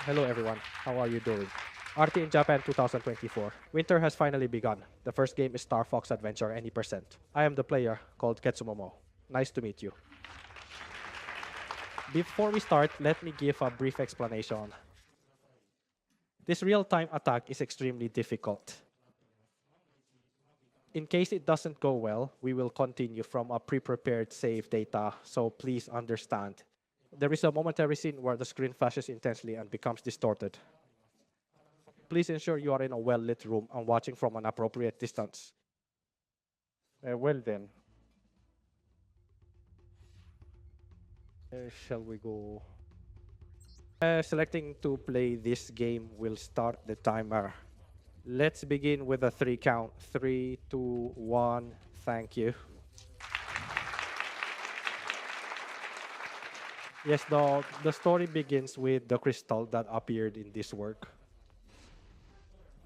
Hello everyone, how are you doing? RT in Japan 2024. Winter has finally begun. The first game is Star Fox Adventure Any Percent. I am the player called Ketsumomo. Nice to meet you. Before we start, let me give a brief explanation. This real-time attack is extremely difficult. In case it doesn't go well, we will continue from a pre-prepared save data, so please understand. There is a momentary scene where the screen flashes intensely and becomes distorted. Please ensure you are in a well-lit room and watching from an appropriate distance. Well then, shall we go? Selecting to play this game will start the timer. Let's begin with a 3 count. 3, 2, 1. Thank you. Yes, the story begins with the crystal that appeared in this work.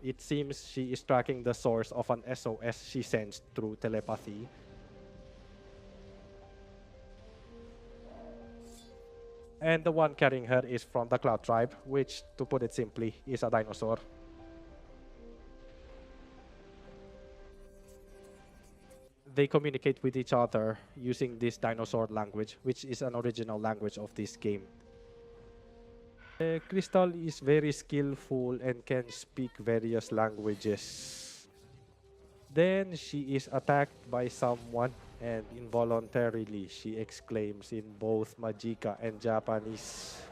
It seems she is tracking the source of an SOS she sends through telepathy. And the one carrying her is from the Cloud Tribe, which, to put it simply, is a dinosaur. They communicate with each other using this dinosaur language, which is an original language of this game. Crystal is very skillful and can speak various languages. Then she is attacked by someone and involuntarily she exclaims in both Majika and Japanese.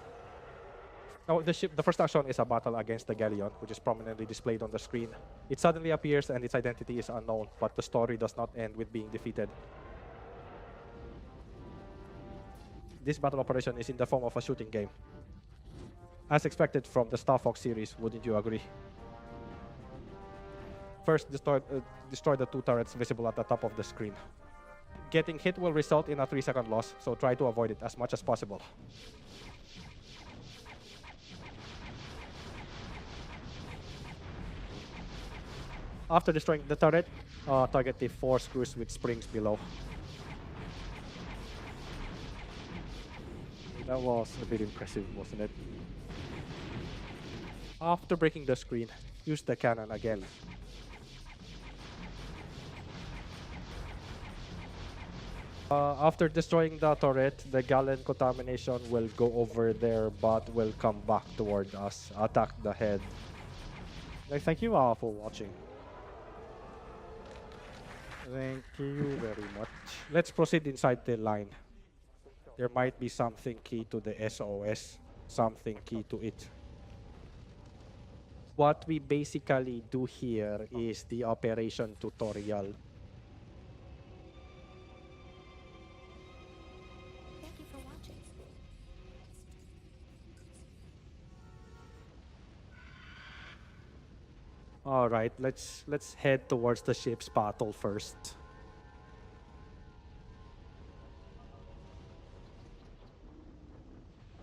Now, the first action is a battle against the galleon, which is prominently displayed on the screen. It suddenly appears and its identity is unknown, but the story does not end with being defeated. This battle operation is in the form of a shooting game. As expected from the Star Fox series, wouldn't you agree? First, destroy the 2 turrets visible at the top of the screen. Getting hit will result in a 3-second loss, so try to avoid it as much as possible. After destroying the turret, target the 4 screws with springs below. That was a bit impressive, wasn't it? After breaking the screen, use the cannon again. After destroying the turret, the Galen contamination will go over there but will come back toward us, attack the head. Thank you for watching. Thank you very much. Let's proceed inside the line. There might be something key to the SOS, something key to it. What we basically do here is the operation tutorial. Thank you for watching. All right, let's head towards the ship's battle first.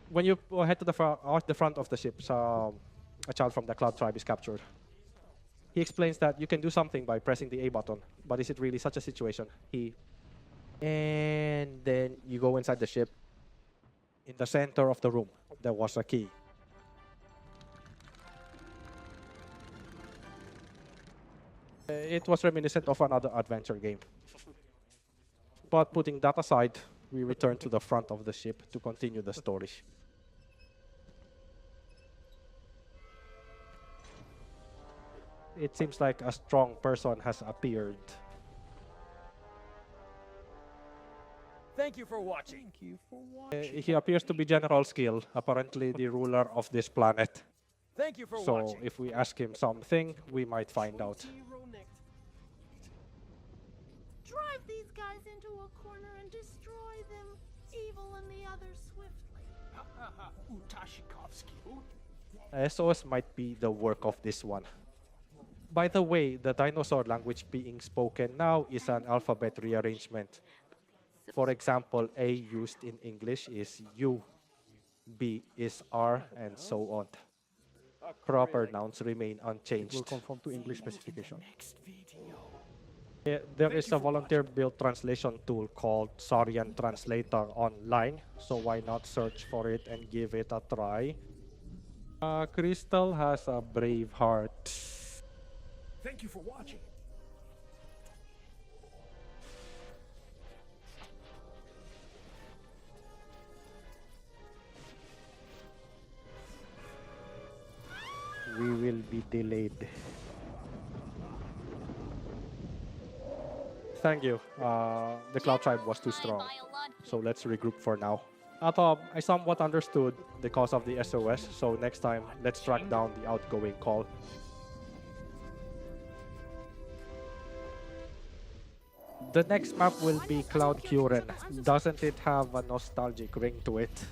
When you head to the front of the ship, a child from the Cloud Tribe is captured. He explains that you can do something by pressing the A button, but is it really such a situation? And then you go inside the ship. In the center of the room, there was a key. It was reminiscent of another adventure game. But putting that aside, we return to the front of the ship to continue the story. It seems like a strong person has appeared. Thank you for watching. He appears to be General Skill, apparently the ruler of this planet. Thank you for So watching. if we ask him something, we might find out. Drive these guys into a corner and destroy them, evil and the others swiftly. SOS might be the work of this one. By the way, the dinosaur language being spoken now is an alphabet rearrangement. For example, A used in English is U, B is R, and so on. Proper nouns remain Will unchanged. conform to English specification. There is a volunteer-built translation tool called Sarian Translator online, so why not search for it and give it a try? Crystal has a brave heart. Thank you for watching. We will be delayed. Thank you. The Cloud Tribe was too strong, so let's regroup for now. I somewhat understood the cause of the SOS, so next time, let's track down the outgoing call. The next map will be Cloud Curen. Doesn't it have a nostalgic ring to it?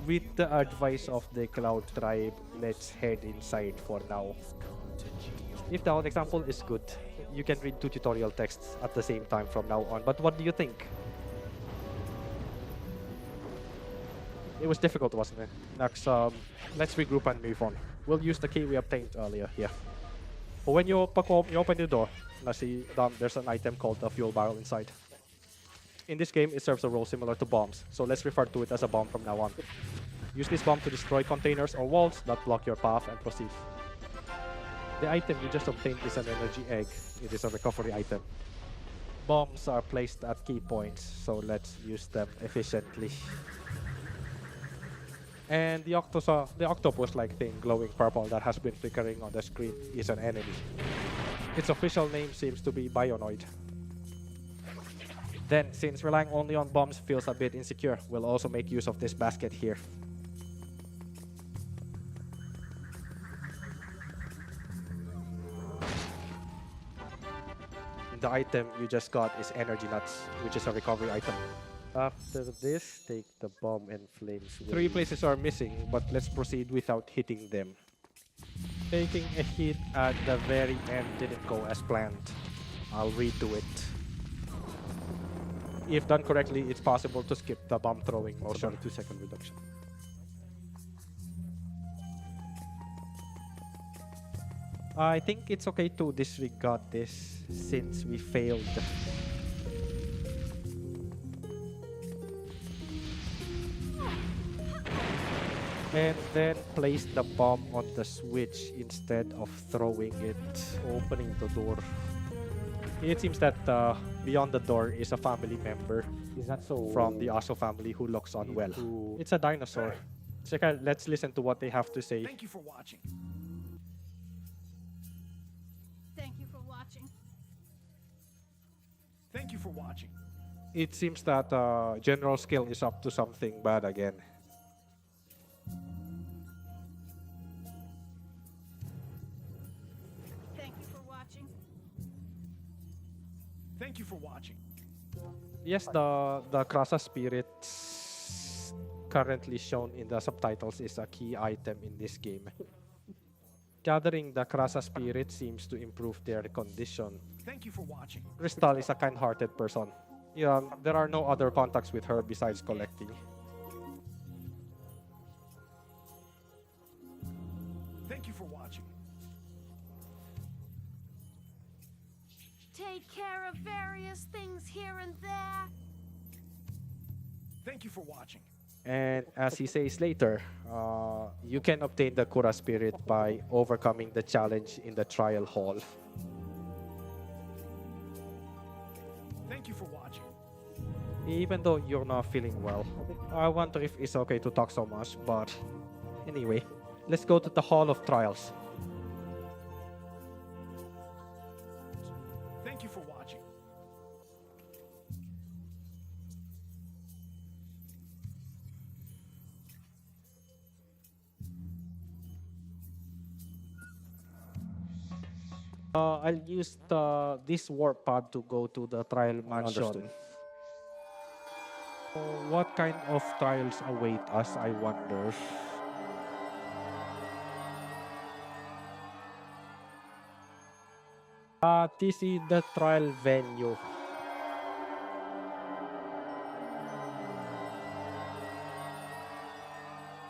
With the advice of the Cloud Tribe, let's head inside for now. If the example is good, you can read 2 tutorial texts at the same time from now on. But what do you think? It was difficult, wasn't it? Next, let's regroup and move on. We'll use the key we obtained earlier here. But when you open the door, there's an item called the fuel barrel inside. In this game, it serves a role similar to bombs, so let's refer to it as a bomb from now on. Use this bomb to destroy containers or walls that block your path and proceed. The item you just obtained is an energy egg. It is a recovery item. Bombs are placed at key points, so let's use them efficiently. And the octopus-like thing glowing purple that has been flickering on the screen is an enemy. Its official name seems to be Bionoid. Then, since relying only on bombs feels a bit insecure, we'll also make use of this basket here. The item you just got is Energy Nuts, which is a recovery item. After this, take the bomb and flames. 3 places are missing, but let's proceed without hitting them. Taking a hit at the very end didn't go as planned. I'll redo it. If done correctly, it's possible to skip the bomb throwing motion. 2-second reduction. I think it's okay to disregard this since we failed. And then place the bomb on the switch instead of throwing it, opening the door. It seems that beyond the door is a family member Is that so? from the Aso family who looks unwell. It's a dinosaur. So let's listen to what they have to say. Thank you for watching. Thank you for watching. Thank you for watching. It seems that General Skill is up to something bad again. Thank you for watching. Thank you for watching. Yes, the Krasa Spirit currently shown in the subtitles is a key item in this game. Gathering the Krasa Spirit seems to improve their condition. Thank you for watching. Crystal is a kind-hearted person. Yeah, there are no other contacts with her besides collecting. Thank you for watching. Take care of various things here and there. Thank you for watching. And as he says later, you can obtain the Kura Spirit by overcoming the challenge in the trial hall. Thank you for watching. Even though you're not feeling well, I wonder if it's okay to talk so much, but anyway, let's go to the Hall of Trials. Thank you for watching. I'll use this warp pod to go to the trial mansion. Understood. What kind of trials await us, I wonder? This is the trial venue.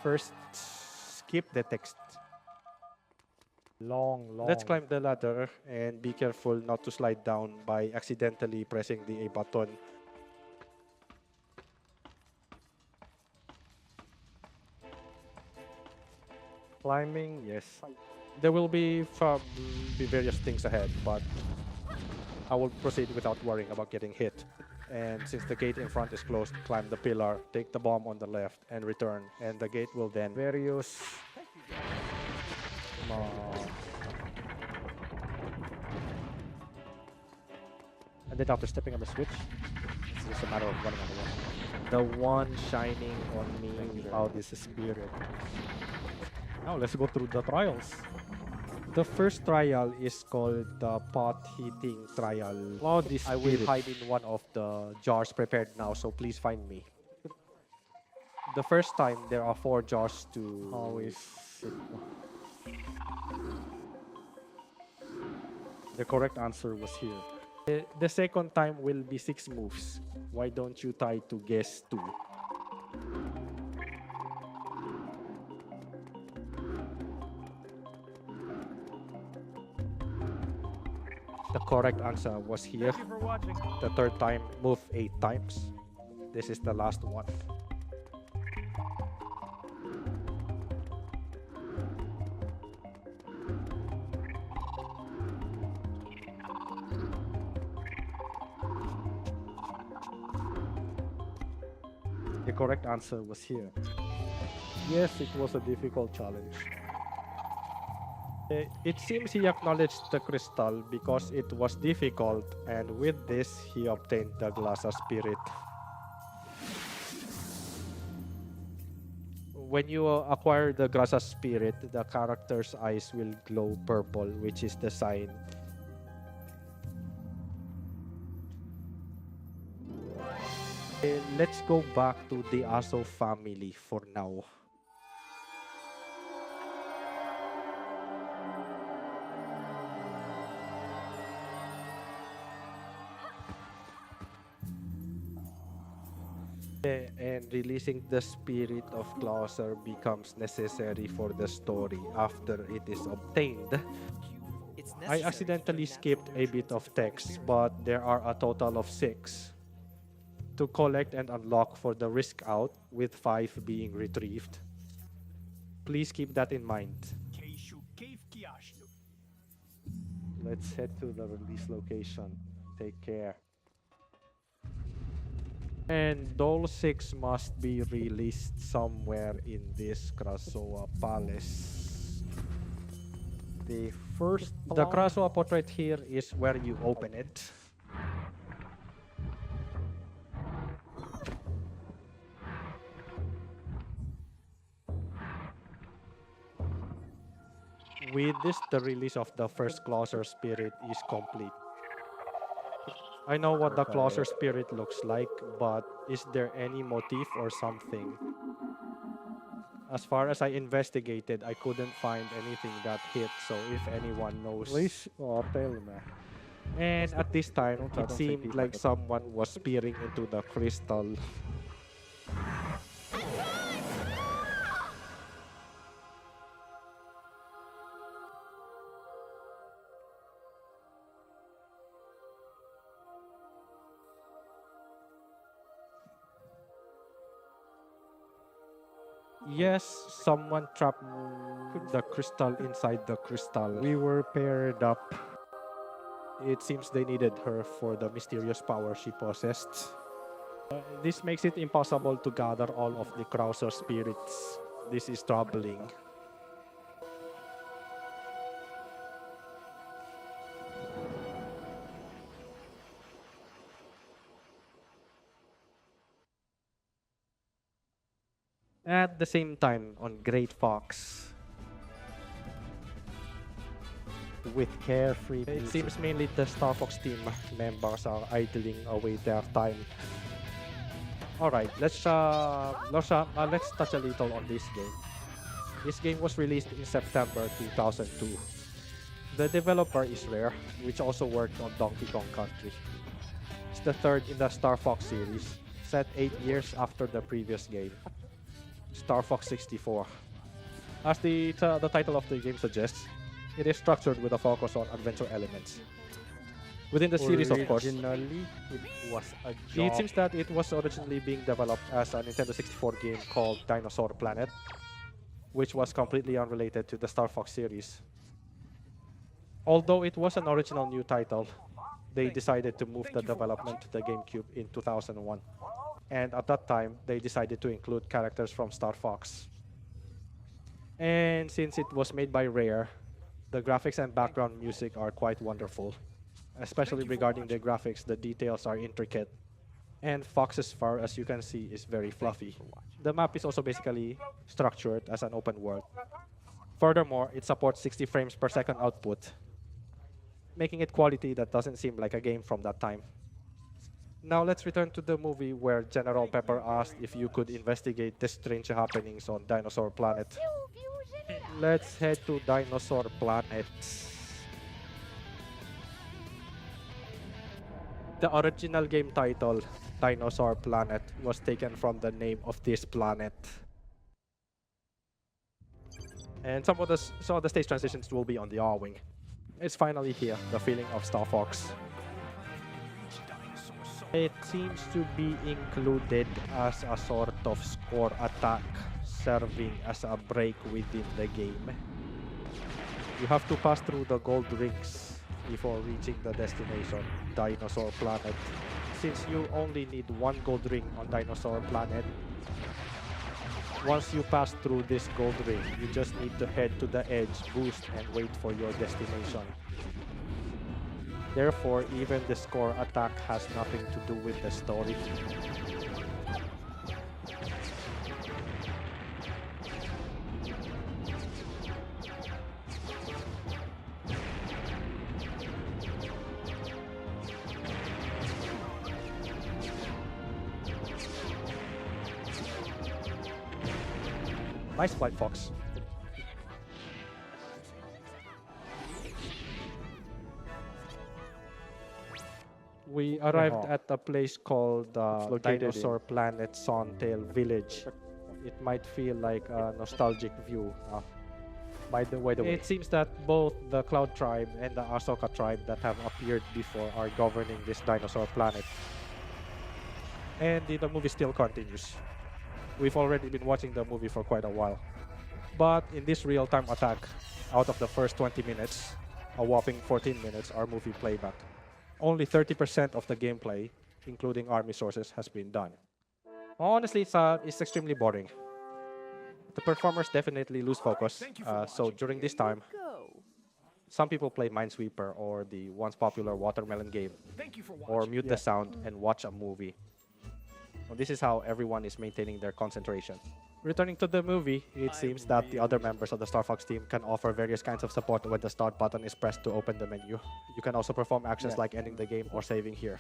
First, skip the text. Long. Let's climb the ladder and be careful not to slide down by accidentally pressing the A button. Climbing, yes. There will be be various things ahead, but I will proceed without worrying about getting hit. And since the gate in front is closed, climb the pillar, take the bomb on the left, and return. And the gate will then... Various. And then after stepping on the switch, it's just a matter of running on the wall. The one shining on me Out is a spirit. Now let's go through the trials. The first trial is called the pot heating trial. Cloud is I will spirit. hide in one of the jars prepared now, so please find me. The first time there are 4 jars to... How is it? The correct answer was here. The second time will be 6 moves. Why don't you try to guess 2? The correct answer was here. Thank you for watching. The third time, move 8 times. This is the last one. The correct answer was here. Yes, it was a difficult challenge. It seems he acknowledged the crystal because it was difficult, and with this, he obtained the Glassa Spirit. When you acquire the Glassa Spirit, the character's eyes will glow purple, which is the sign. Let's go back to the Aso family for now. And releasing the spirit of Clauser becomes necessary for the story after it is obtained. I accidentally skipped a bit of text, but there are a total of 6 to collect and unlock for the risk out, with 5 being retrieved. Please keep that in mind. Let's head to the release location. Take care. And those 6 must be released somewhere in this Krasoa Palace. The first The Krasoa portrait here is where you open it. With this, the release of the first Clauser Spirit is complete. I know what the Clauser Spirit looks like, but is there any motif or something? As far as I investigated, I couldn't find anything that hit, so if anyone knows... Please, tell me. And at this time, Don't it say seemed people, like but- someone was peering into the crystal. Yes, someone trapped the crystal inside the crystal. We were paired up. It seems they needed her for the mysterious power she possessed. This makes it impossible to gather all of the Krauser spirits. This is troubling. At the same time, on Great Fox, With carefree it music. seems mainly the Star Fox team members are idling away their time. Alright, let's touch a little on this game. This game was released in September 2002. The developer is Rare, which also worked on Donkey Kong Country. It's the third in the Star Fox series, set 8 years after the previous game, Star Fox 64. As the title of the game suggests, it is structured with a focus on adventure elements. Within the series, of course, Originally, it was a it job. seems that it was originally being developed as a Nintendo 64 game called Dinosaur Planet. which was completely unrelated to the Star Fox series. Although it was an original new title, they decided to move the development to the GameCube in 2001. And at that time, they decided to include characters from Star Fox. And since it was made by Rare, the graphics and background music are quite wonderful. Especially regarding the graphics, the details are intricate. And Fox's fur, as you can see, is very fluffy. The map is also basically structured as an open world. Furthermore, it supports 60 frames per second output, making it quality that doesn't seem like a game from that time. Now let's return to the movie where General Pepper asked if you could investigate the strange happenings on Dinosaur Planet. Let's head to Dinosaur Planet. The original game title, Dinosaur Planet, was taken from the name of this planet. And some of the stage transitions will be on the R-Wing. It's finally here, the feeling of Star Fox. It seems to be included as a sort of score attack, serving as a break within the game. You have to pass through the gold rings before reaching the destination, Dinosaur Planet. Since you only need one gold ring on Dinosaur Planet, once you pass through this gold ring, you just need to head to the edge, boost, and wait for your destination. Therefore, even the score attack has nothing to do with the story. Nice flight, Fox. We arrived at a place called Dinosaur Planet Sontail Village. It might feel like a nostalgic view. By the way, it seems that both the Cloud tribe and the Ahsoka tribe that have appeared before are governing this dinosaur planet. And the movie still continues. We've already been watching the movie for quite a while. But in this real-time attack, out of the first 20 minutes, a whopping 14 minutes are movie playback. Only 30% of the gameplay, including army sources, has been done. Honestly, it's extremely boring. The performers definitely lose focus, so during this time, some people play Minesweeper or the once popular Watermelon game, or mute the sound and watch a movie. Well, this is how everyone is maintaining their concentration. Returning to the movie, it seems that the other members of the Star Fox team can offer various kinds of support when the start button is pressed to open the menu. You can also perform actions like ending the game or saving here.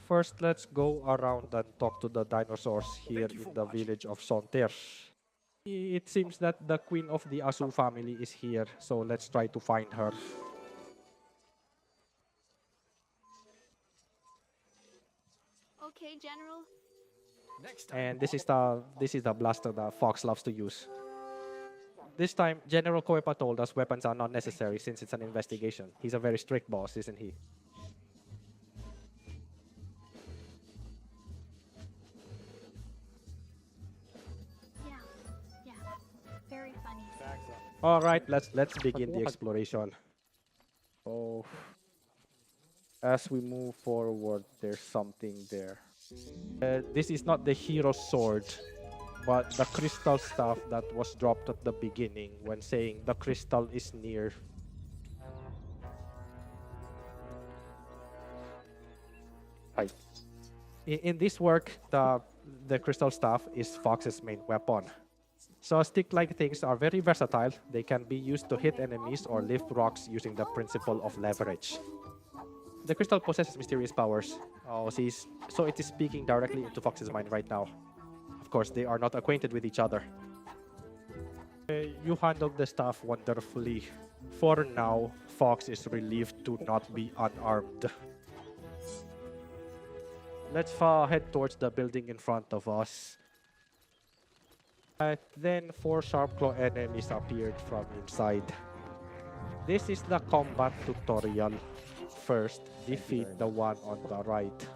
First, let's go around and talk to the dinosaurs here in the village of Sontair. It seems that the queen of the Asu family is here, so let's try to find her. Okay, General. And this is the blaster that Fox loves to use. This time, General Koepa told us weapons are not necessary since it's an investigation. He's a very strict boss, isn't he? Yeah. Very funny. All right, let's begin the exploration. Oh, as we move forward, there's something there. This is not the hero's sword, but the crystal staff that was dropped at the beginning when saying the crystal is near. Hi. In this work, the crystal staff is Fox's main weapon. So stick-like things are very versatile. They can be used to hit enemies or lift rocks using the principle of leverage. The crystal possesses mysterious powers. So it is speaking directly into Fox's mind right now. Of course, they are not acquainted with each other. You handled the staff wonderfully. For now, Fox is relieved to not be unarmed. Let's head towards the building in front of us. Then 4 sharp claw enemies appeared from inside. This is the combat tutorial. First, defeat the one on the right.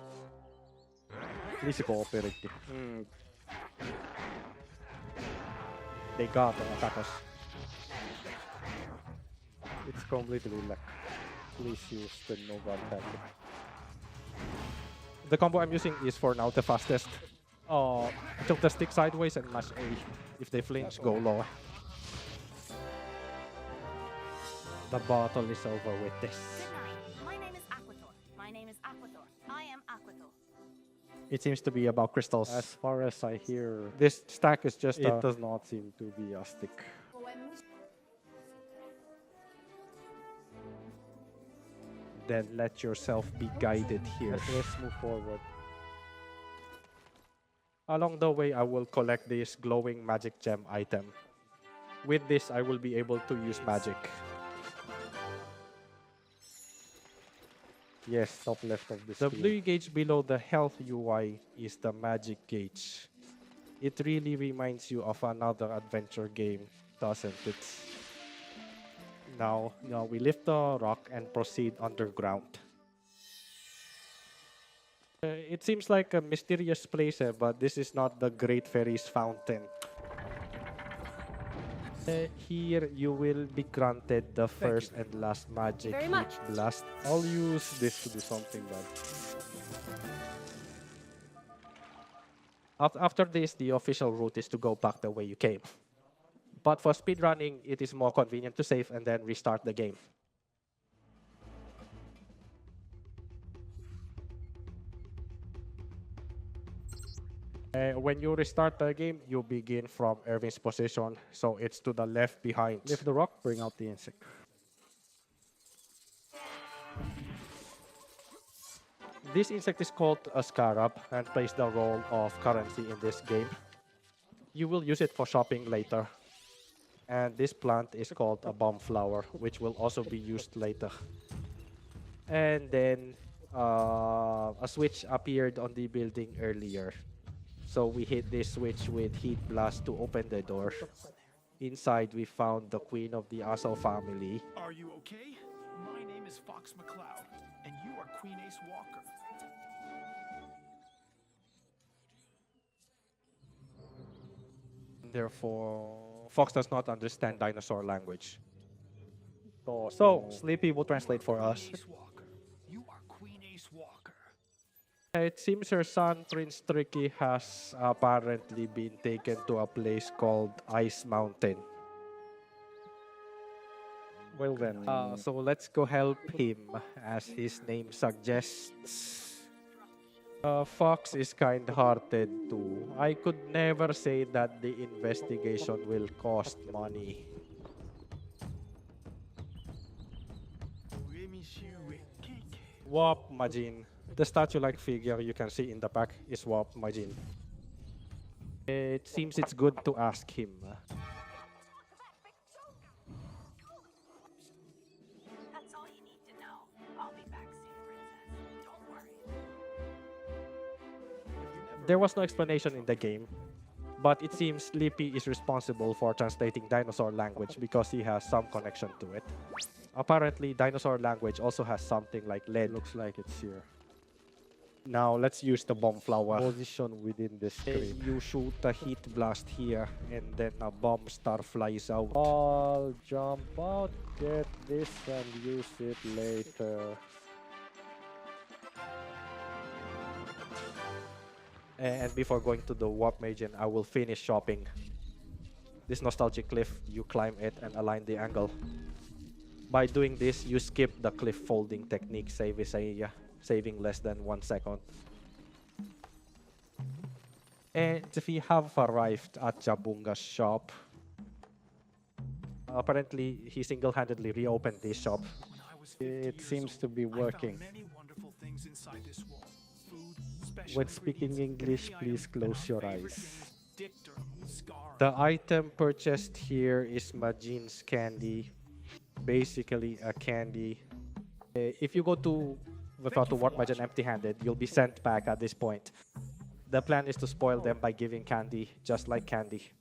Please cooperate. they got to attack us. It's completely like, please use the Nova attack. The combo I'm using is for now the fastest. Tilt the stick sideways and mash A. If they flinch, go low. The battle is over with this. Good night. My name is Aquathor. My name is Aquathor. I am Aquathor. It seems to be about crystals. As far as I hear, This stack is just it does not seem to be a stick. Then let yourself be guided here. Let's move forward. Along the way, I will collect this glowing magic gem item. With this, I will be able to use magic. Yes, top left of the The screen. blue gauge below the health UI is the magic gauge. It really reminds you of another adventure game, doesn't it? Now we lift the rock and proceed underground. It seems like a mysterious place, but this is not the Great Fairy's fountain. Here you will be granted the first and last magic Very heat much. blast. I'll use this to do something bad. After this, the official route is to go back the way you came. But for speedrunning, it is more convenient to save and then restart the game. When you restart the game, you begin from Erwin's position, so it's to the left behind. Lift the rock, bring out the insect. This insect is called a scarab and plays the role of currency in this game. You will use it for shopping later. And this plant is called a bomb flower, which will also be used later. And then a switch appeared on the building earlier. So we hit this switch with heat blast to open the door. Inside we found the queen of the Aso family. Are you okay? My name is Fox McCloud, and you are Queen Ace Walker. Therefore, Fox does not understand dinosaur language. So, Sleepy will translate for us. Ace Walker. You are Queen Ace Walker. It seems her son, Prince Tricky, has apparently been taken to a place called Ice Mountain. well then, So let's go help him, as his name suggests. Fox is kind-hearted too. I could never say that the investigation will cost money. Wop Majin. The statue-like figure you can see in the pack is Wop Majin. It seems it's good to ask him. That's all you need to know. I'll be back soon, Princess. Don't worry. There was no explanation in the game, but it seems Sleepy is responsible for translating dinosaur language because he has some connection to it. Apparently, dinosaur language also has something like lead. looks like it's here. Now, let's use the bomb flower. Position within the screen. You shoot a heat blast here, and then a bomb star flies out. I'll jump out, get this, and use it later. And before going to the Warp Magian, I will finish shopping. This nostalgic cliff, you climb it and align the angle. By doing this, you skip the cliff folding technique, saving less than 1 second. And we have arrived at Jabunga's shop. Apparently, he single-handedly reopened this shop. When I was 50 It years seems old, to be I found working. many wonderful things inside this wall. Food, special When speaking ingredients, English, beauty please items, close and your our favorite eyes. things, dick dirt, scar. The item purchased here is Majin's candy. Basically, a candy. If you go to without to Warp Majin empty-handed, you'll be sent back at this point. The plan is to spoil them by giving candy, just like candy.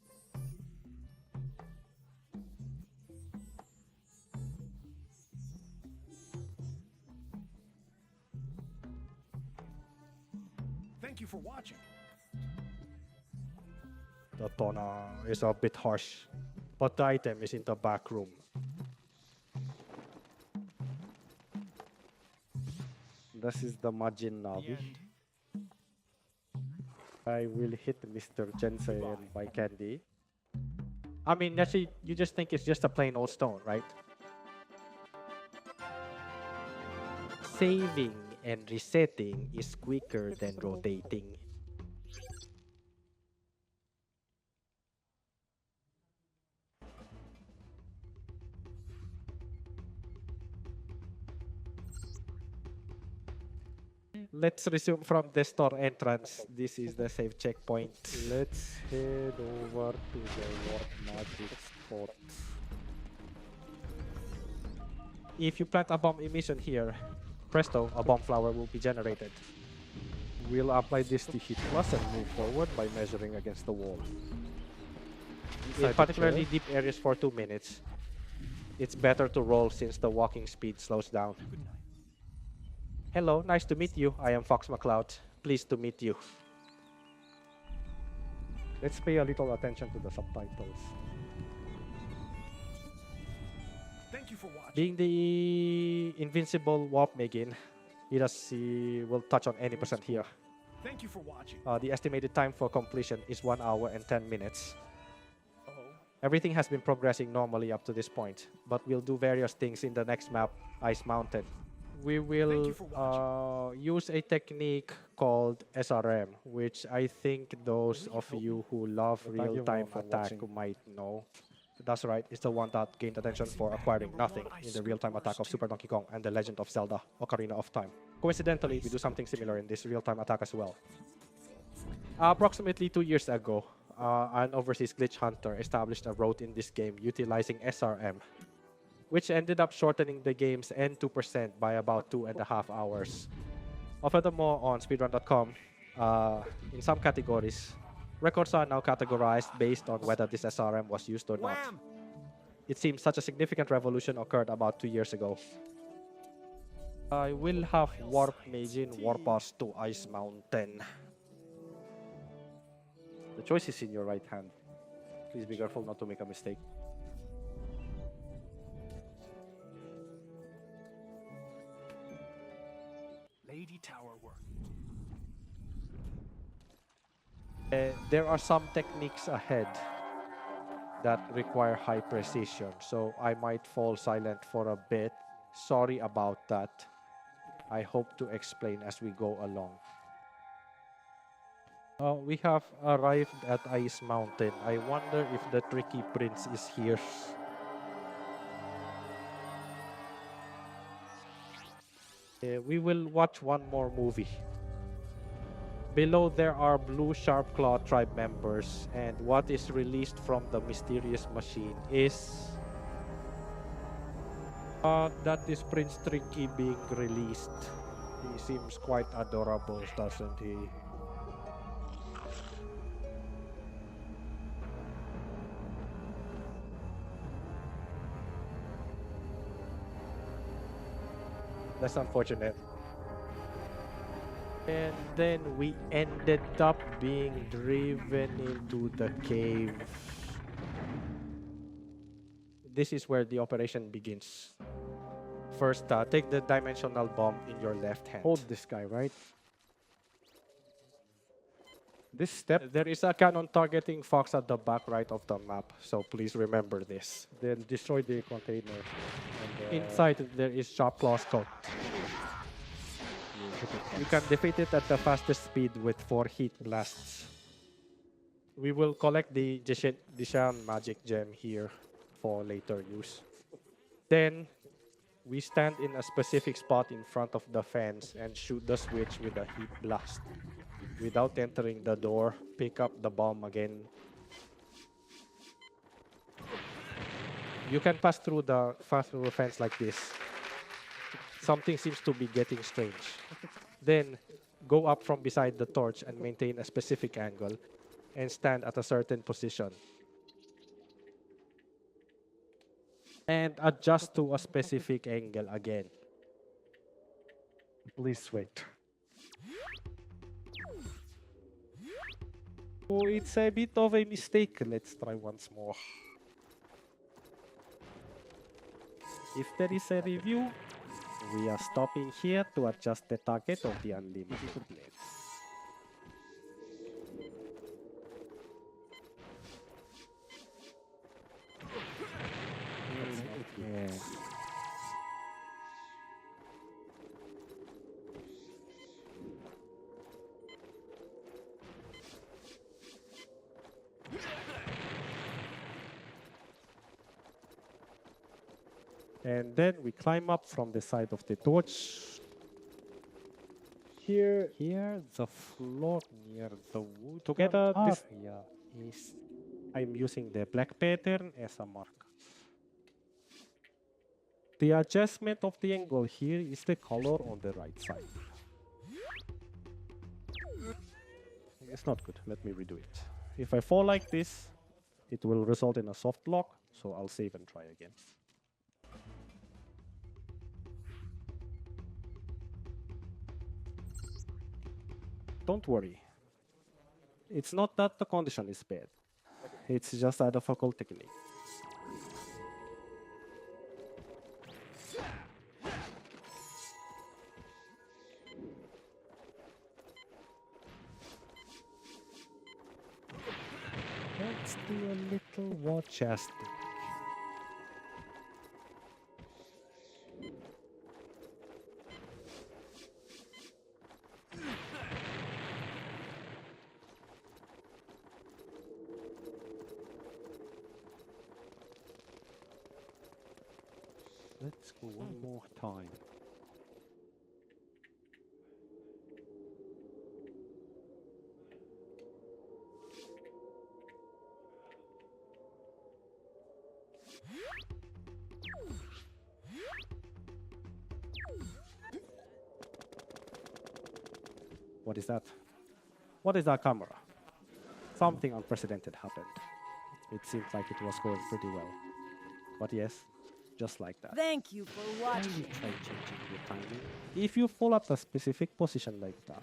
Thank you for watching. The tone is a bit harsh. But the item is in the back room. This is the Majin The Navi. end. I will hit Mr. Jensen by candy. I mean, actually, you just think it's just a plain old stone, right? Saving and resetting is quicker than rotating. Let's resume from the store entrance. This is the save checkpoint. Let's head over to the warp magic spot. If you plant a bomb emission here, presto, a bomb flower will be generated. We'll apply this to hit plus and move forward by measuring against the wall. In Inside the particularly chair, deep areas for 2 minutes, it's better to roll since the walking speed slows down. Good night. Hello, nice to meet you. I am Fox McCloud. Pleased to meet you. let's pay a little attention to the subtitles. Thank you for watching. Being the invincible warp Megin, he will touch on any percent here. Thank you for watching. The estimated time for completion is 1 hour and 10 minutes. Oh. Everything has been progressing normally up to this point, but we'll do various things in the next map, Ice Mountain. We will you for use a technique called SRM, which I think those of you who love Thank you real-time for attack watching. might know. That's right, it's the one that gained attention for acquiring nothing in the real-time attack of Super Donkey Kong and The Legend of Zelda: Ocarina of Time. Coincidentally, we do something similar in this real-time attack as well. Approximately 2 years ago, an overseas glitch hunter established a route in this game utilizing SRM, which ended up shortening the game's end 2% by about 2.5 hours. Furthermore, on speedrun.com, in some categories, records are now categorized based on whether this SRM was used or not. Wham! It seems such a significant revolution occurred about 2 years ago. I will have Warp Majin warp us to Ice Mountain. The choice is in your right hand. Please be careful not to make a mistake. Lady Tower work. There are some techniques ahead that require high precision, so I might fall silent for a bit. Sorry about that. I hope to explain as we go along. We have arrived at Ice Mountain. I wonder if the tricky prince is here. We will watch one more movie. Below there are blue Sharp Claw tribe members, and what is released from the mysterious machine is that is Prince Tricky being released. He seems quite adorable, doesn't he? That's unfortunate. And then we ended up being driven into the cave. This is where the operation begins. First, take the dimensional bomb in your left hand. Hold this guy, right? This step, There is a cannon targeting Fox at the back right of the map, so please remember this. then destroy the container. And, Inside, there is Sharp Claw's coat. you hit it You once. can defeat it at the fastest speed with 4 heat blasts. We will collect the Dishan magic gem here for later use. Then, we stand in a specific spot in front of the fence and shoot the switch with a heat blast. Without entering the door, pick up the bomb again. You can pass through the fence like this. Something seems to be getting strange. Then, go up from beside the torch and maintain a specific angle and stand at a certain position. And adjust to a specific angle again. Please wait. Oh, it's a bit of a mistake. Let's try once more. If there is a review, we are stopping here to adjust the target of the unlimited blades. Yeah. And then we climb up from the side of the torch. Here, Here, the floor near the wood. together, This yeah. is... I'm using the black pattern as a mark. The adjustment of the angle here is the color on the right side. It's not good. Let me redo it. If I fall like this, it will result in a soft lock, so I'll save and try again. Don't worry. It's not that the condition is bad. It's just a difficult technique. Let's do a little war chastic. Let's go one more time. What is that? What is that camera? Something unprecedented happened. It seemed like it was going pretty well. But yes, just like that. Thank you for watching. Kindly try changing your timing. If you fall at a specific position like that,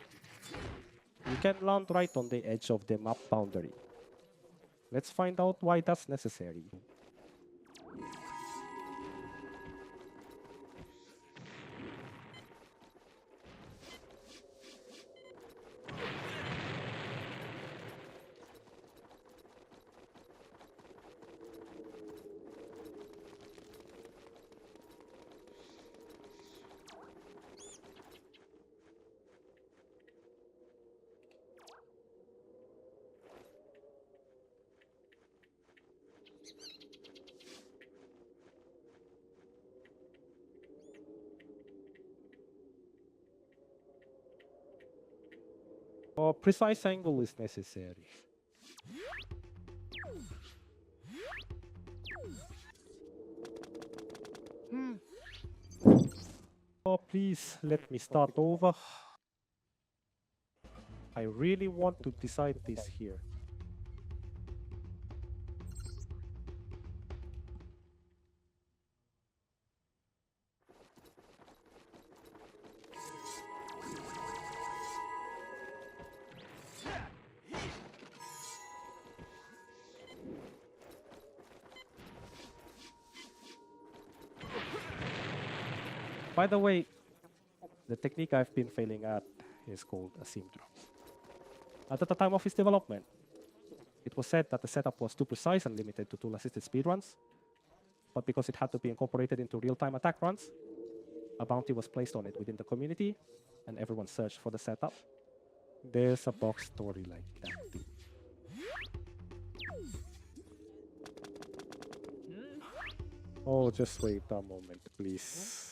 you can land right on the edge of the map boundary. Let's find out why that's necessary. A precise angle is necessary. Oh, please let me start over. I really want to decide this here. By the way, the technique I've been failing at is called a seam drop. At the time of its development, it was said that the setup was too precise and limited to tool-assisted speedruns, but because it had to be incorporated into real-time attack runs, a bounty was placed on it within the community, and everyone searched for the setup. There's a box story like that too. Oh, just wait a moment, please.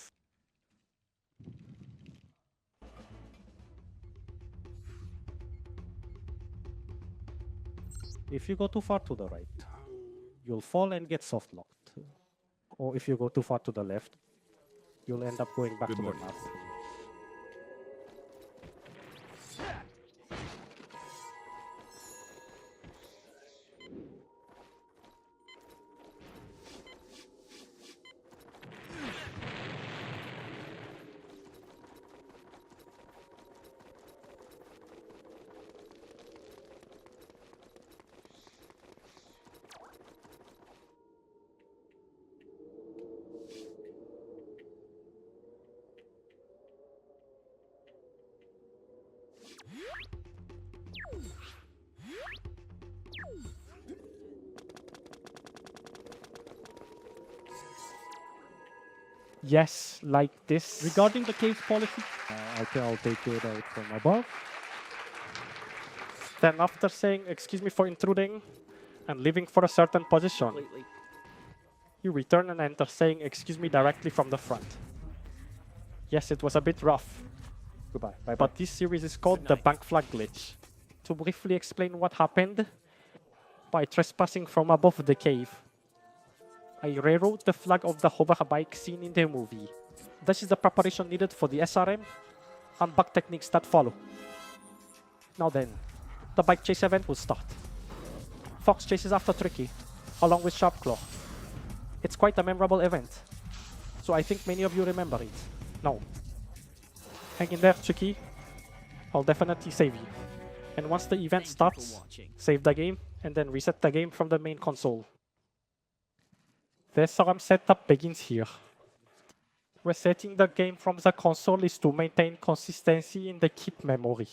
If you go too far to the right, you'll fall and get soft locked. Or if you go too far to the left, you'll end up going back to the path. Yes, like this. Regarding the cave's policy, I think I'll take it out from above. Then after saying, excuse me for intruding, and leaving for a certain position, you return and enter saying, excuse me directly from the front. Yes, it was a bit rough, Goodbye. Bye bye. but this series is called the bank flag glitch. To briefly explain what happened, by trespassing from above the cave, I rewrote the flag of the hoverbike seen in the movie. This is the preparation needed for the SRM and bug techniques that follow. Now then, the bike chase event will start. Fox chases after Tricky, along with Sharpclaw. It's quite a memorable event, so I think many of you remember it. Now, hang in there, Tricky. I'll definitely save you. And once the event starts, save the game, and then reset the game from the main console. The SRM setup begins here. Resetting the game from the console is to maintain consistency in the keep memory.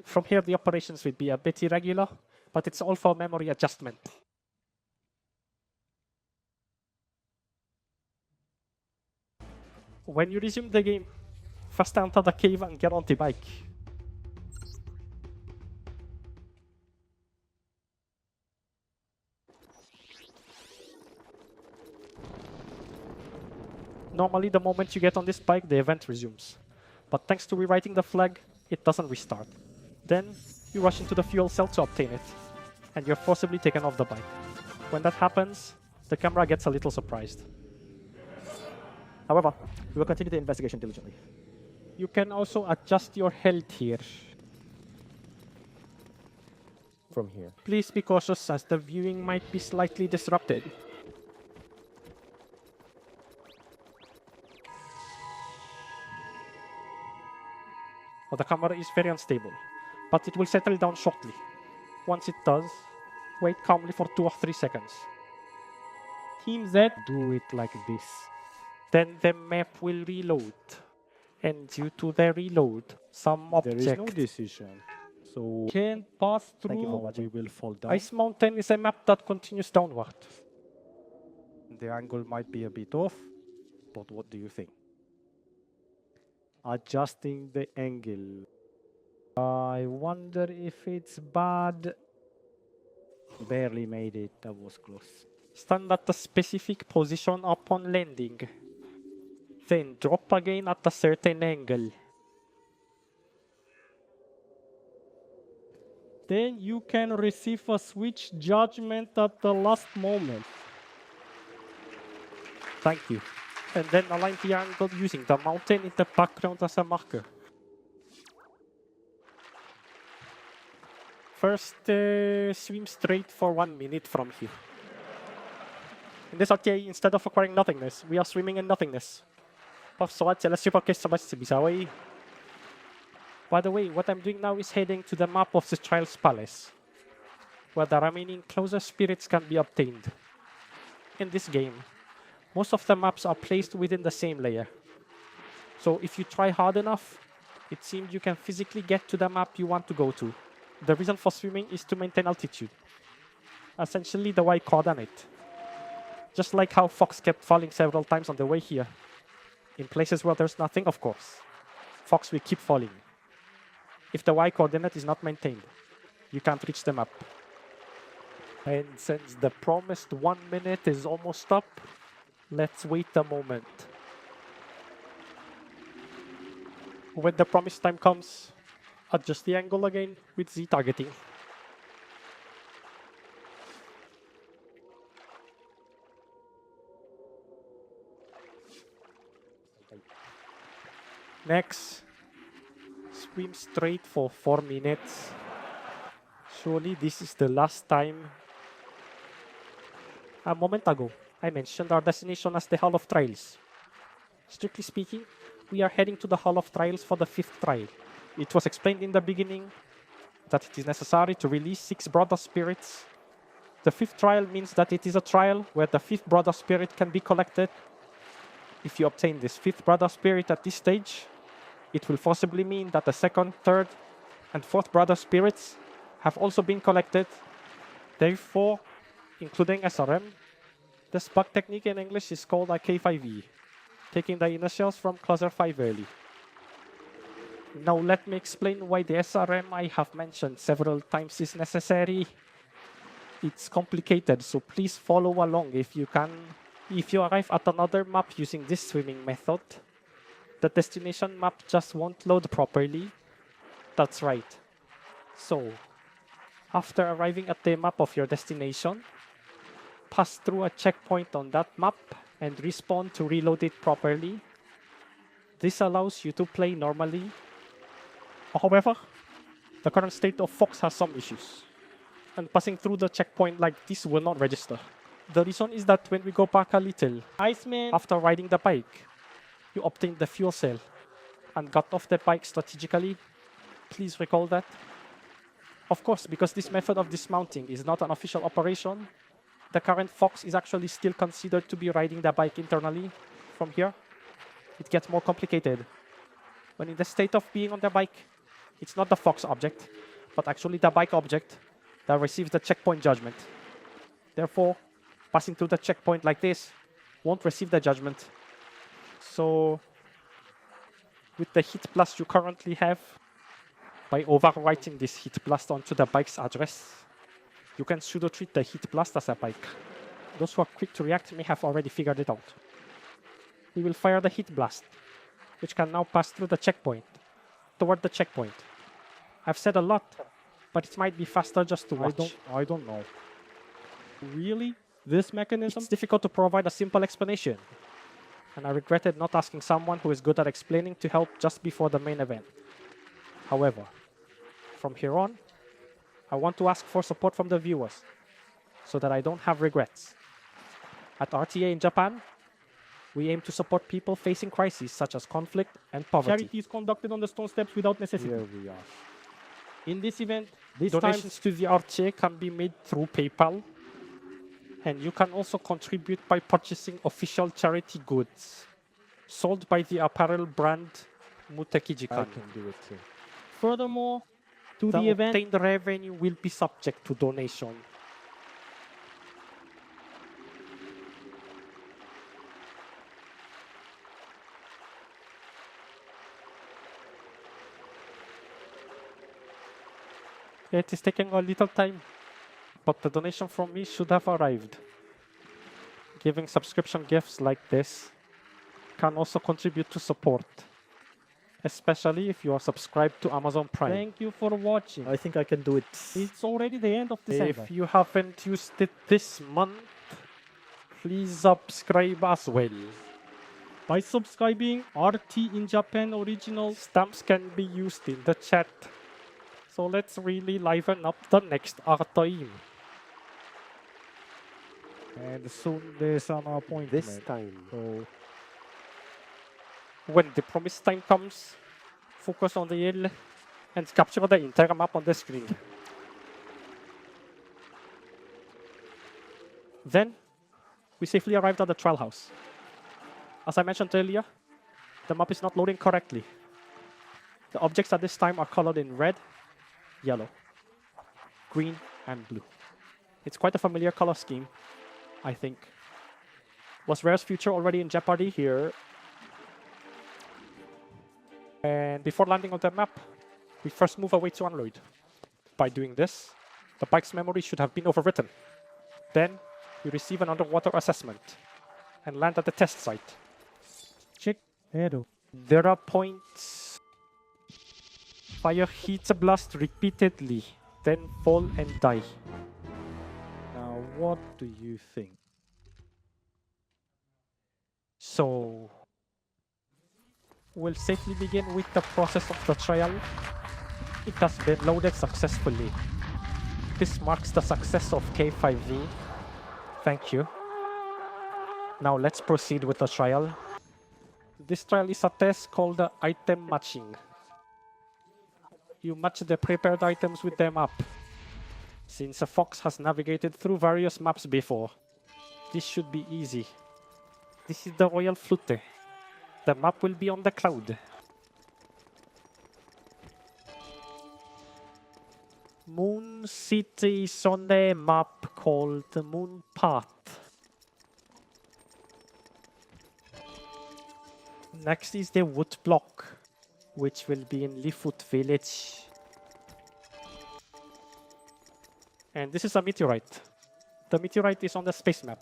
From here, the operations will be a bit irregular, but it's all for memory adjustment. When you resume the game, first enter the cave and get on the bike. Normally, the moment you get on this bike, the event resumes. But thanks to rewriting the flag, it doesn't restart. Then, you rush into the fuel cell to obtain it, and you're forcibly taken off the bike. When that happens, the camera gets a little surprised. However, we will continue the investigation diligently. You can also adjust your health here. From here. Please be cautious as the viewing might be slightly disrupted. Well, the camera is very unstable, but it will settle down shortly. Once it does, wait calmly for 2 or 3 seconds. Team Z, Do it like this. then the map will reload. And due to the reload, some There object... is no decision. So can pass thank you for through. watching. We will fall down. Ice Mountain is a map that continues downward. The angle might be a bit off, but what do you think? Adjusting the angle. I wonder if it's bad. Barely made it. That was close. Stand at a specific position upon landing. Then drop again at a certain angle. Then you can receive a switch judgment at the last moment. Thank you. And then align the angle using the mountain in the background as a marker. First, swim straight for 1 minute from here. In this RTA, instead of acquiring nothingness, we are swimming in nothingness. By the way, what I'm doing now is heading to the map of the Child's Palace, where the remaining closer spirits can be obtained. In this game, most of the maps are placed within the same layer. So if you try hard enough, it seems you can physically get to the map you want to go to. The reason for swimming is to maintain altitude, essentially the Y coordinate. Just like how Fox kept falling several times on the way here. In places where there's nothing, of course, Fox will keep falling. If the Y coordinate is not maintained, you can't reach the map. And since the promised 1 minute is almost up, let's wait a moment. When the promised time comes, adjust the angle again with Z targeting. Next, swim straight for 4 minutes. Surely this is the last time. A moment ago, I mentioned our destination as the Hall of Trials. Strictly speaking, we are heading to the Hall of Trials for the 5th trial. It was explained in the beginning that it is necessary to release 6 brother spirits. The 5th trial means that it is a trial where the 5th brother spirit can be collected. If you obtain this 5th brother spirit at this stage, It will possibly mean that the second, third, and fourth brother spirits have also been collected. Therefore, including SRM, this bug technique in English is called a K5E, taking the initials from cluster 5 early. Now let me explain why the SRM I have mentioned several times is necessary. It's complicated, so please follow along if you can. If you arrive at another map using this swimming method, the destination map just won't load properly. That's right. So, after arriving at the map of your destination, pass through a checkpoint on that map and respawn to reload it properly. This allows you to play normally. However, the current state of Fox has some issues, and passing through the checkpoint like this will not register. The reason is that when we go back a little, Iceman, after riding the bike, you obtained the fuel cell and got off the bike strategically. Please recall that. Of course, because this method of dismounting is not an official operation, the current Fox is actually still considered to be riding the bike internally. From here, it gets more complicated. When in the state of being on the bike, it's not the Fox object, but actually the bike object that receives the checkpoint judgment. Therefore, passing through the checkpoint like this won't receive the judgment. So, with the hit blast you currently have, by overwriting this hit blast onto the bike's address, you can pseudo-treat the hit blast as a bike. Those who are quick to react may have already figured it out. We will fire the hit blast, which can now pass through the checkpoint, toward the checkpoint. I've said a lot, but it might be faster just to watch. I don't know. Really? This mechanism? It's difficult to provide a simple explanation, and I regretted not asking someone who is good at explaining to help just before the main event. However, from here on, I want to ask for support from the viewers, so that I don't have regrets. At RTA in Japan, we aim to support people facing crises such as conflict and poverty. Charity is conducted on the stone steps without necessity. Here we are. In this event, donations to the RTA can be made through PayPal, and you can also contribute by purchasing official charity goods sold by the apparel brand Mutekijikan. I can do it too. Furthermore, the obtained revenue will be subject to donation. It is taking a little time, but the donation from me should have arrived. Giving subscription gifts like this can also contribute to support, especially if you are subscribed to Amazon Prime. Thank you for watching. I think I can do it. It's already the end of December. If you haven't used it this month, please subscribe as well. By subscribing, RT in Japan original stamps can be used in the chat. So let's really liven up the next RTA. And soon there's an appointment. This time. So when the promised time comes, focus on the hill and capture the entire map on the screen. Then, we safely arrived at the trial house. As I mentioned earlier, the map is not loading correctly. The objects at this time are colored in red, yellow, green, and blue. It's quite a familiar color scheme, I think. Was Rare's future already in jeopardy here? And before landing on the map, we first move away to unload. By doing this, the bike's memory should have been overwritten. Then, we receive an underwater assessment and land at the test site. check. Hello. There are points. Fire heats a blast repeatedly, then fall and die. Now, what do you think? So, we'll safely begin with the process of the trial. It has been loaded successfully. This marks the success of K5V. Thank you. Now let's proceed with the trial. This trial is a test called the item matching. You match the prepared items with the map. Since a fox has navigated through various maps before, this should be easy. This is the Royal Flute. The map will be on the cloud. Moon City is on a map called the Moon Path. Next is the wood block, which will be in Leafwood Village. And this is a meteorite. The meteorite is on the space map,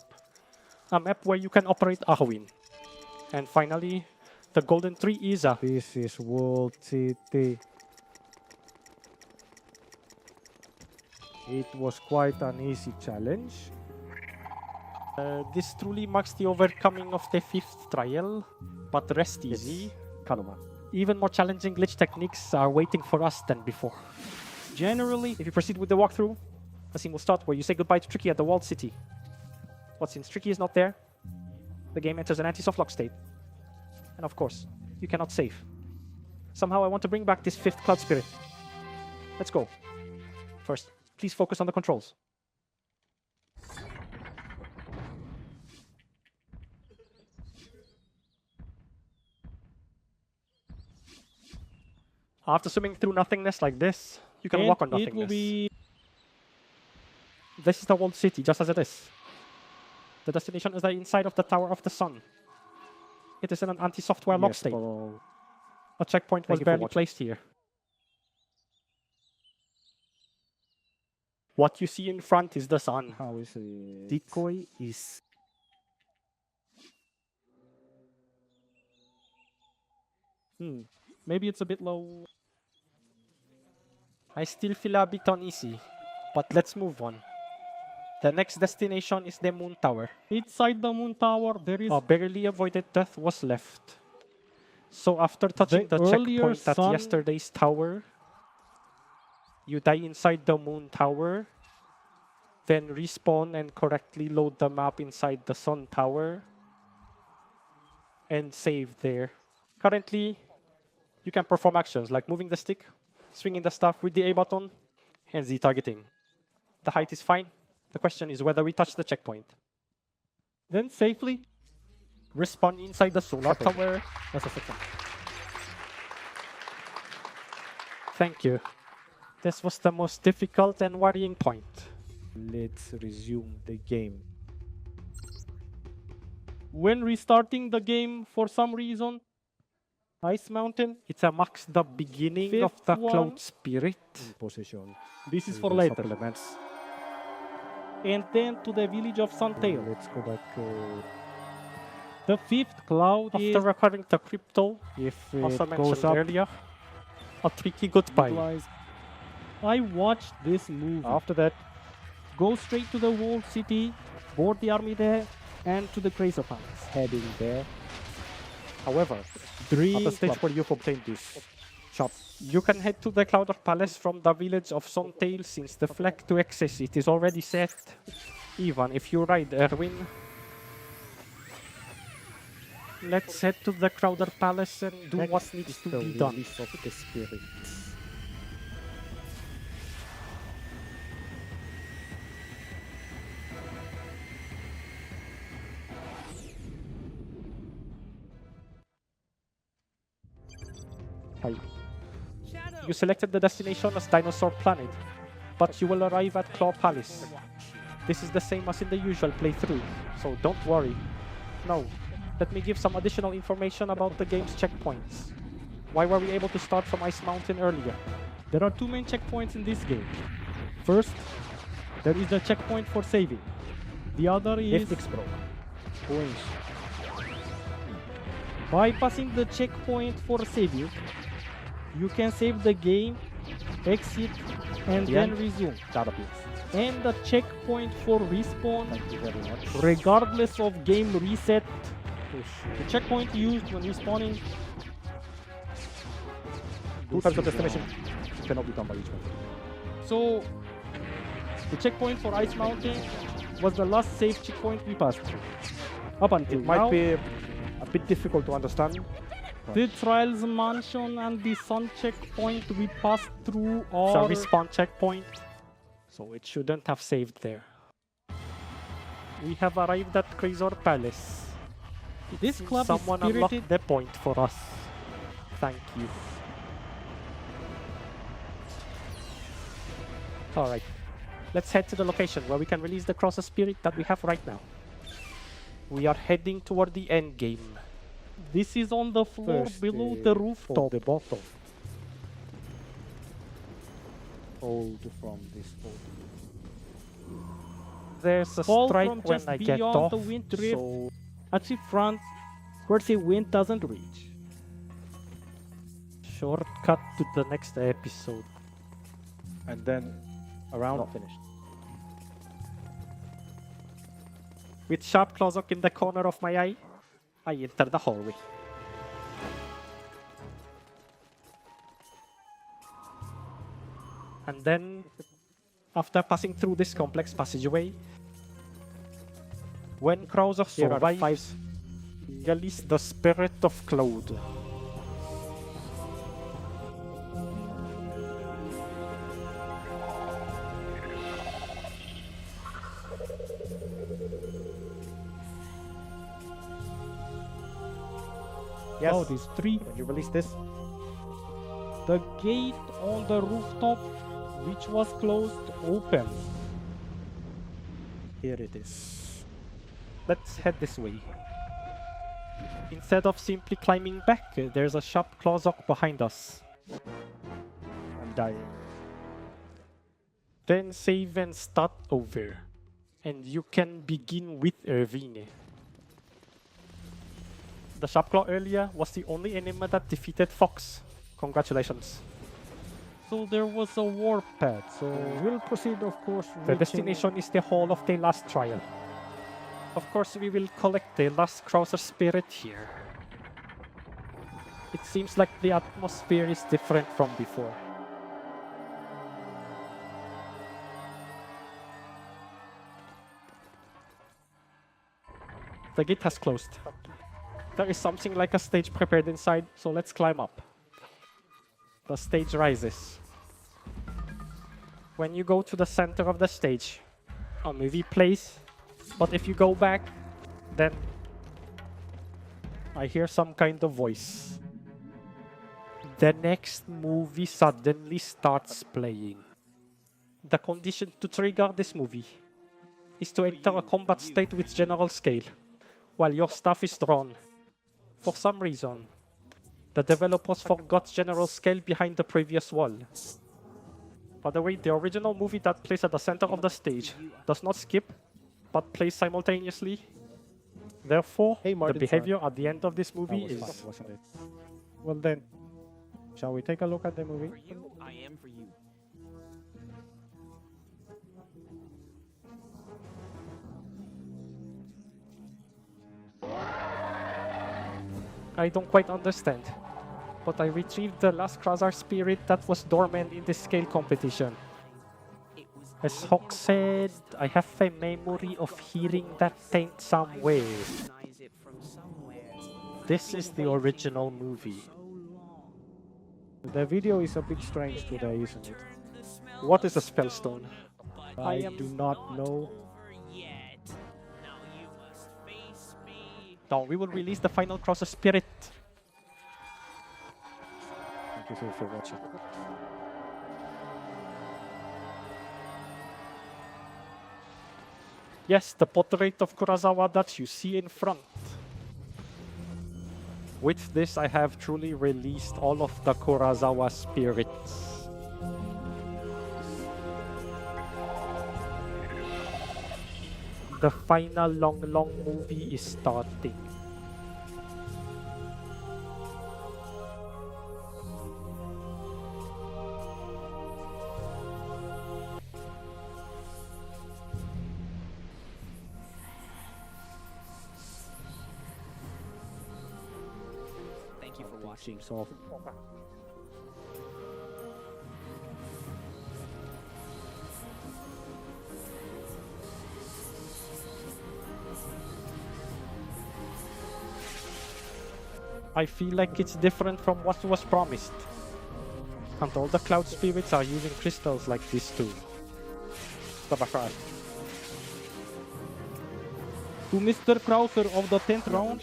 a map where you can operate Ahwin. And finally, the golden tree is a... This is World City. It was quite an easy challenge. This truly marks the overcoming of the 5th trial, but rest easy. Kanuma. Even more challenging glitch techniques are waiting for us than before. Generally, if you proceed with the walkthrough, a scene will start where you say goodbye to Tricky at the walled city. But since Tricky is not there, the game enters an anti-soft lock state. And of course, you cannot save. Somehow I want to bring back this 5th cloud spirit. Let's go. First, please focus on the controls. After swimming through nothingness like this, you can walk on nothingness. It will be... This is the walled city, just as it is. The destination is the inside of the Tower of the Sun. It is in an anti-software lock state. A checkpoint was barely placed here. What you see in front is the sun. How is it? Decoy is... Maybe it's a bit low. I still feel a bit uneasy, but let's move on. The next destination is the Moon Tower. Inside the Moon Tower, there is... A barely avoided death was left. So after touching The the earlier checkpoint at sun- yesterday's tower, you die inside the Moon Tower, then respawn and correctly load the map inside the Sun Tower, and save there. Currently, you can perform actions like moving the stick, swinging the staff with the A button, and Z targeting. The height is fine. The question is whether we touch the checkpoint. Then safely respawn inside the solar tower. Thank you. This was the most difficult and worrying point. Let's resume the game. When restarting the game, for some reason, Ice Mountain, it marks the beginning of the Fifth one. Cloud Spirit. Position. this is for The later. supplements. And then to the village of Suntail. Let's go back. The 5th cloud is... After recovering the crypto, If also it mentioned goes up, earlier, a tricky goodbye. utilize. I watched this movie. After that, Go straight to the walled city, board the army there, and to the Crazer Palace. heading there. However, Dream at the stage Club. where you've obtained this shop, you can head to the Clouder Palace from the village of Suntail since the flag to access it is already set. Even if you ride Erwin. Let's head to the Crowder Palace and do what needs is to the be done. release of the spirits. You selected the destination as Dinosaur Planet, but you will arrive at Claw Palace. This is the same as in the usual playthrough, so don't worry. Now, let me give some additional information about the game's checkpoints. Why were we able to start from Ice Mountain earlier? There are 2 main checkpoints in this game. First, there is the checkpoint for saving. The other is FX Pro. Coins. bypassing the checkpoint for saving. You can save the game, exit, and then resume. Database. And the checkpoint for respawn, Thank you very much. regardless of game reset. The checkpoint used when respawning. 2 types of destination cannot be done by each one. So, the checkpoint for Ice Mountain was the last safe checkpoint we passed through. Up until It now, might be a bit difficult to understand. the Trials Mansion and the Sun checkpoint we passed through It's a are... respawn checkpoint, so it shouldn't have saved there. We have arrived at Crazor Palace. This Seems club is someone spirited. unlocked the point for us. Thank you. Alright. Let's head to the location where we can release the Crosser Spirit that we have right now. We are heading toward the end game. This is on the floor First, below the hold rooftop. the bottom. Hold from this hold. There's a Fall strike from when just I get beyond off, the wind drift. so Achieve front where the wind doesn't reach. shortcut to the next episode. And then around Not finished. With sharp claws in the corner of my eye, I enter the hallway. And then, after passing through this complex passageway, when Krauser Here are survives, release the spirit of Cloud. Yes, Oh, these three. When you release this, The gate on the rooftop, which was closed, opens. here it is. Let's head this way. Instead of simply climbing back, there's a sharp clawzock behind us. I'm dying. Then save and start over. And you can begin with Irvine. The sharp claw earlier was the only enemy that defeated Fox. Congratulations. So there was a warp pad. So We'll proceed, of course. The reaching- destination is the Hall of the Last Trial. Of course, we will collect the last Krauser Spirit here. It seems like the atmosphere is different from before. The gate has closed. There is something like a stage prepared inside, so let's climb up. The stage rises. When you go to the center of the stage, a movie plays, but if you go back, then I hear some kind of voice. The next movie suddenly starts playing. The condition to trigger this movie is to enter a combat state with general scale, while your stuff is drawn. For some reason, the developers forgot general scale behind the previous wall. By the way, the original movie that plays at the center of the stage does not skip, but plays simultaneously. Therefore, Hey, the Martin, behavior at the end of this That movie was is... fun, wasn't it? Well then, shall we take a look at the movie? For you, I am for you. I don't quite understand, but I retrieved the last Krauser Spirit that was dormant in the scale competition. As Hawk said, I have a memory of hearing that taint somewhere. This is the original movie. The video is a bit strange today, isn't it? What is a spellstone? I do not know. No, we will release the final Krauser Spirit. Thank you for watching. Yes, the portrait of Kurosawa that you see in front. With this, I have truly released all of the Kurosawa spirits. The final long movie is starting. Thank you for watching. Seems off. I feel like it's different from what was promised. And all the cloud spirits are using crystals like this too. Tabakar. To Mr. Krauser of the 10th round,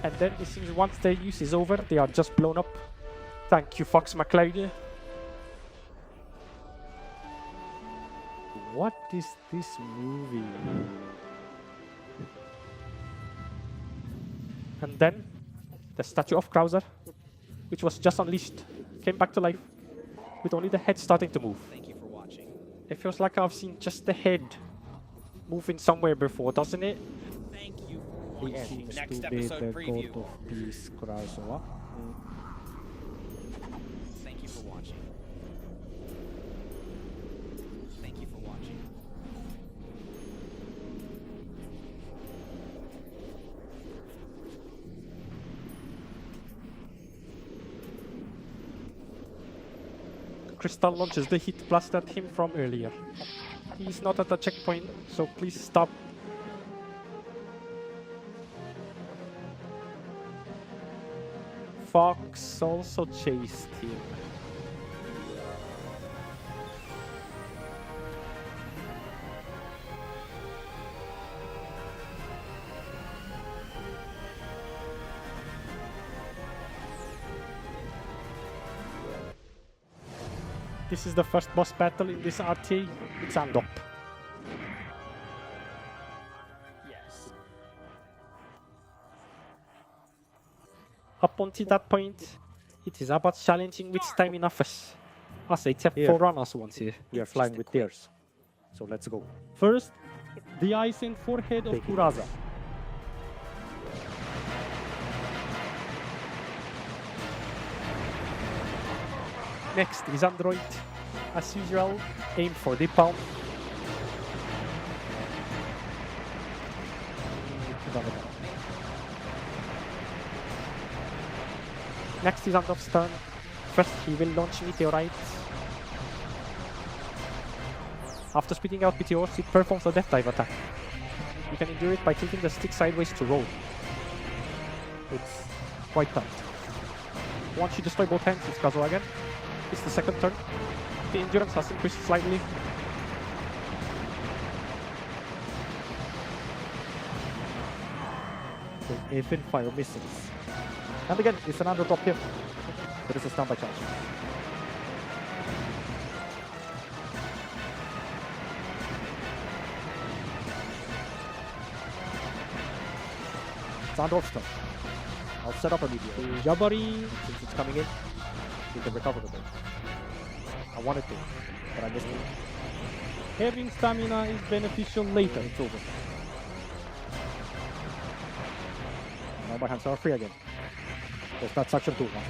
And then it seems once their use is over, they are just blown up. Thank you, Fox McCloud. What is this movie? And then the statue of Krauser, which was just unleashed, came back to life with only the head starting to move. Thank you for watching. It feels like I've seen just the head moving somewhere before, doesn't it? Thank you for The watching. seems Next to be episode the preview. God of Peace, Krauser. Thank you for watching. Thank you for watching. Crystal launches the heat blast at him from earlier. He's not at the checkpoint, so please stop. Fox also chased him. This is the first boss battle in this RTA. It's Andop. Yes. Up until that point, it is about challenging with stamina first. As a tip Here. for runners once here. We are flying with tears. So let's go. First, the eyes and forehead of Take it. Kuraza. Next is Android. As usual, aim for the palm. Next is Andop's turn. First, he will launch meteorites. After spitting out meteors, it performs a death dive attack. You can endure it by tilting the stick sideways to roll. It's quite tough. Once you destroy both hands, it's Kazuo again. It's the second turn. The endurance has increased slightly. So even fire missiles. And again, it's another top hit. There is a standby charge. It's Andorf's turn. I'll set up a meteor. Jabari. Since it's coming in, we can recover the bird. I wanted to, but I missed it. Having stamina is beneficial later. It's over. Now my hands are free again. There's that section 2 once more.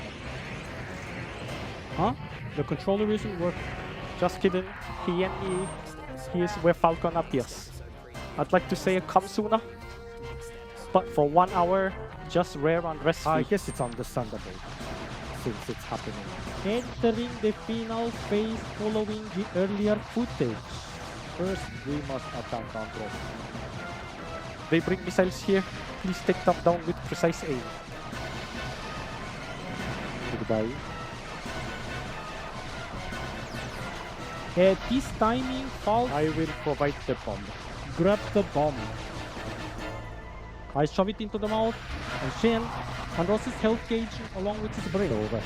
Huh? The controller isn't working. Just kidding. He and E. He is where Falcon appears. I'd like to say a come sooner. But for 1 hour, just rare and rest I free. guess it's understandable since it's happening. Entering the final phase following the earlier footage. First, we must attack Andros. They bring missiles here. Please take them down with precise aim. Goodbye. At this timing, Falk I will provide the bomb. grab the bomb. I shove it into the mouth and Shen and Ross's health gauge along with his brain. Over.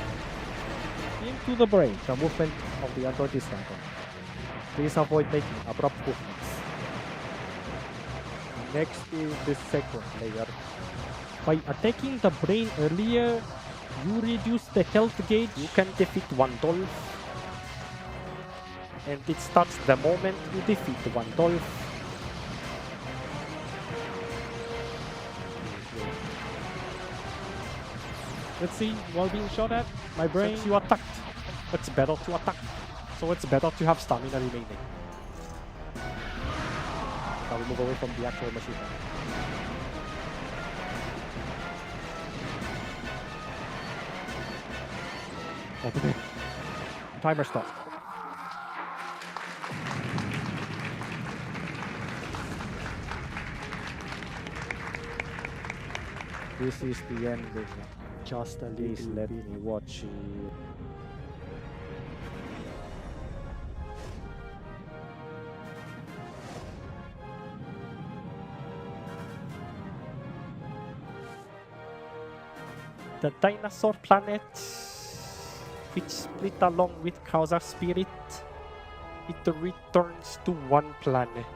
Into the brain. The movement of the android is random. Please avoid making abrupt movements. Next is the second layer. By attacking the brain earlier, you reduce the health gauge. You can defeat one Dolph. And it starts the moment you defeat one Dolph. Let's see, while being shot at, my brain. Since you attacked, it's better to attack. So it's better to have stamina remaining. Now we move away from the actual machine gun. Open it. Timer stop. This is the ending. Just a Please little let bit. me watch it. The dinosaur planet, which split along with Krauser's spirit, it returns to one planet.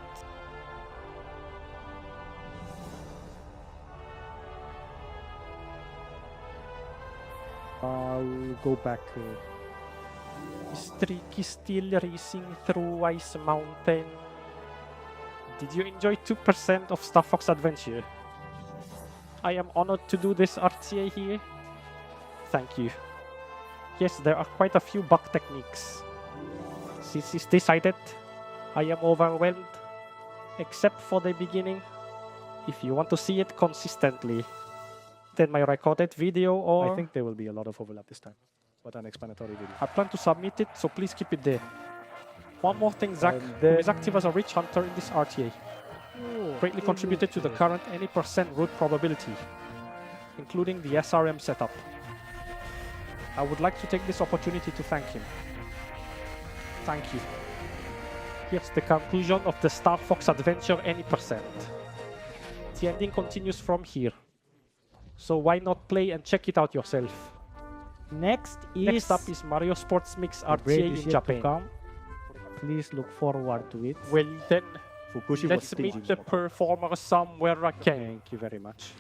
I'll go back. Streak is still racing through Ice Mountain. Did you enjoy 2% of Star Fox Adventure? I am honored to do this RTA here. Thank you. Yes, there are quite a few bug techniques. Since it's decided, I am overwhelmed. Except for the beginning. If you want to see it consistently, then my recorded video or... I think there will be a lot of overlap this time, but an explanatory video. I plan to submit it, so please keep it there. One more thing, Zach, And who is active as a rich hunter in this RTA. Oh, Greatly contributed to the current any % root probability, including the SRM setup. I would like to take this opportunity to thank him. Thank you. Here's the conclusion of the Star Fox Adventure any %. The ending continues from here. So why not play and check it out yourself? Next Next up is Mario Sports Mix the break RTA is in yet to Japan. come. Please look forward to it. Well then, Fukushi was let's staging meet the more. performer somewhere again. Thank you very much.